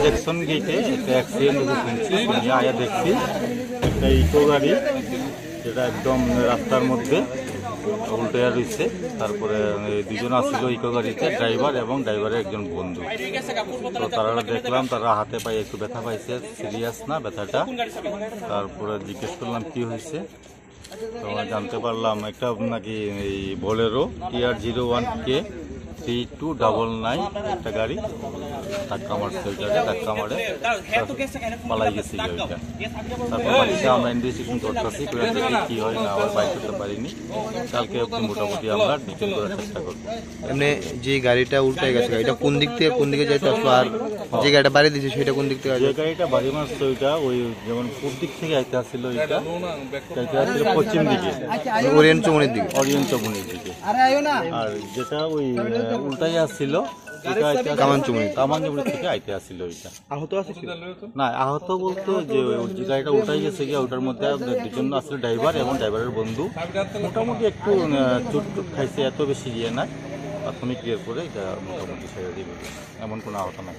Jackson গেটে একটা accident শুনছি, শুনিয়ে আয়া দেখছি একটা ইকো গাড়ি যেটা একদম রাস্তার মধ্যে উল্টে রয়েছে। তারপরে দুজন আসছিল ইকো গাড়িতে, ড্রাইভার এবং ড্রাইভারের একজন বন্ধু। তো তারা দেখলাম তারা হাতে পায়ে একটু ব্যথা পাইছে, সিরিয়াস না ব্যথাটা। তারপরে জিজ্ঞেস করলাম কি হয়েছে, তো জানতে পারলাম একটা নাকি এই বোলেরো TR01K 3299 একটা গাড়ি ধাক্কা মারছে, ওইটাকে ধাক্কা মারে পালাই গেছে ওইটা। তারপর বাড়িতে আমরা ইনভেস্টিগেশন করতেছি, কি হয় না আবার বাইক করতে পারিনি। কালকে মোটামুটি আমরা ডিটেল করার চেষ্টা করবো। এমনি যে গাড়িটা উল্টে গেছে এটা কোন দিক থেকে কোন দিকে যাইতে আসলো, আর যে গাড়িটা বাড়ি দিয়েছে সেটা কোন দিক থেকে? যে গাড়িটা বাড়ি মারছে ওইটা ওই যেমন পূর্ব দিক থেকে আইতে আসছিল, ওইটা আসছিল পশ্চিম দিকে, ওরিয়েন্ট চৌমনির দিকে। অরিয়েন্ট চৌমনির দিকে। আর যেটা ওই উল্টাই আসছিল কামানচুমনি থেকে আইতে আসছিল ওইটা। আহত আছে না, আহত বলতো যে যে গাড়িটা উল্টাই গেছে গিয়ে, ওটার মধ্যে দুজন আসলে ড্রাইভার এবং ড্রাইভারের বন্ধু। মোটামুটি একটু চোট খাইছে, এত বেশি ইয়ে নাই। প্রাথমিক ইয়ের পরে এটা মোটামুটি ছেড়ে দিবে, এমন কোনো আহত নাই।